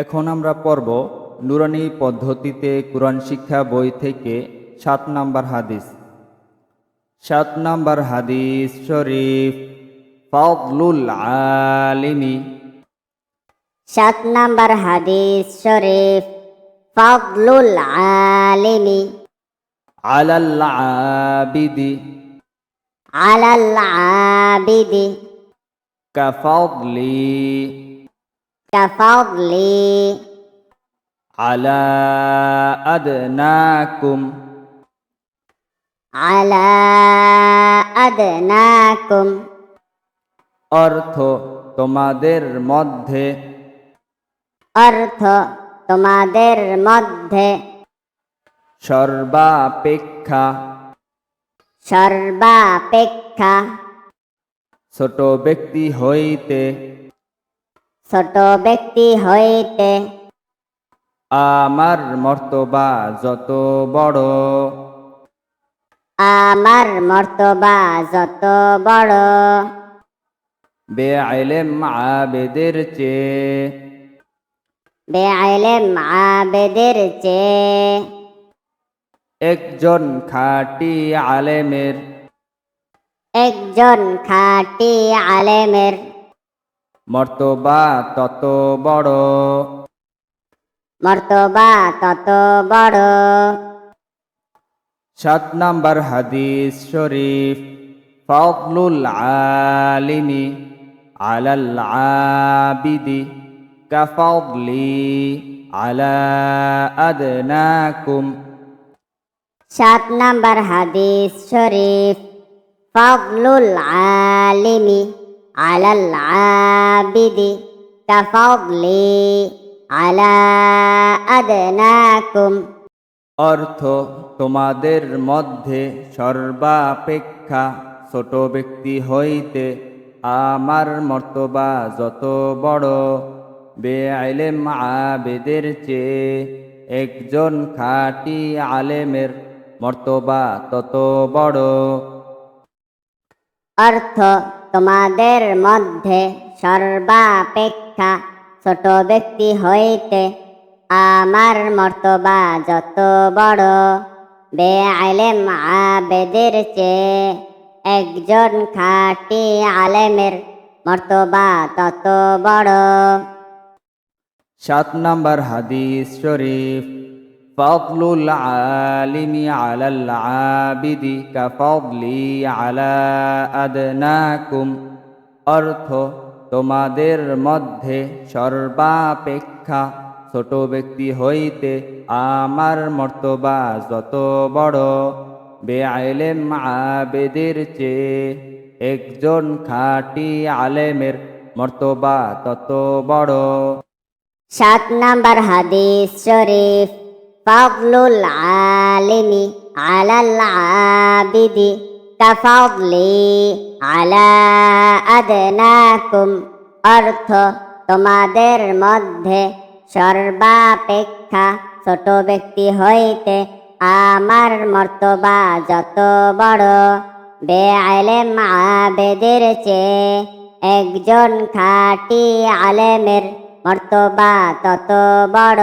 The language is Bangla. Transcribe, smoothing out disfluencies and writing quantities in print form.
এখন আমরা পড়ব নুরানি পদ্ধতিতে কুরআন শিক্ষা বই থেকে 7 নাম্বার হাদিস। 7 নাম্বার হাদিস শরীফ, ফাদলুল আলিমি। 7 নাম্বার হাদিস শরীফ, ফাদলুল আলিমি আলাল আবিদি আলাল আবিদি কাফাদলি কাফাদলি আলা আদনাকুম আলা আদনাকুম। অর্থ তোমাদের মধ্যে, অর্থ তোমাদের মধ্যে সর্বাপেক্ষা সর্বাপেক্ষা ছোট ব্যক্তি হইতে ছোট ব্যক্তি হইতে আমার মর্তবা যত বড়, আমার মর্তবা যত বড়, বেইলেম আবেদের চেয়ে বেইলেম আবেদের চেয়ে একজন খাঁটি আলেমের একজন খাঁটি আলেমের মর্তবা তত বড়। মর্তবা তত বড়। 7 নাম্বার হাদিস শরীফ, ফাদলুল আলিমি আলাল আবিদি কাফাদলি আলা আদনাকুম। 7 নাম্বার হাদিস শরীফ, ফাদলুল আলিমি আলাল আবিদি কাফাদলি আলা আদনাকুম। অর্থ তোমাদের মধ্যে সর্বাপেক্ষা ছোট ব্যক্তি হইতে আমার মর্তবা যত বড়, বেইলেম আবেদের চেয়ে একজন খাঁটি আলেমের মর্তবা তত বড়। অর্থ তোমাদের মধ্যে সর্বাপেক্ষা ছোট ব্যক্তি হইতে আমার মর্তবা যত বড়, বেইলেম আবেদের চেয়ে একজন খাঁটি আলেমের মর্তবা তত বড়। 7 নাম্বার হাদিস শরীফ, ফাদলুল আলিমি আলাল আবিদি কাফাদলি আলা আদনাকুম। অর্থ তোমাদের মধ্যে সর্বাপেক্ষা ছোট ব্যক্তি হইতে আমার মর্তবা যত বড়, বেইলেম আবেদের চেয়ে একজন খাঁটি আলেমের মর্তবা তত বড়। 7 নাম্বার হাদিস শরীফ, ফাদলুল আলিমি আলাল আবিদি কাফাদলি আলা আদনাকুম। অর্থ তোমাদের মধ্যে সর্বাপেক্ষা ছোট ব্যক্তি হইতে আমার মর্তবা যত বড়, বেইলেম আবেদের চেয়ে একজন খাঁটি আলেমের মর্তবা তত বড়।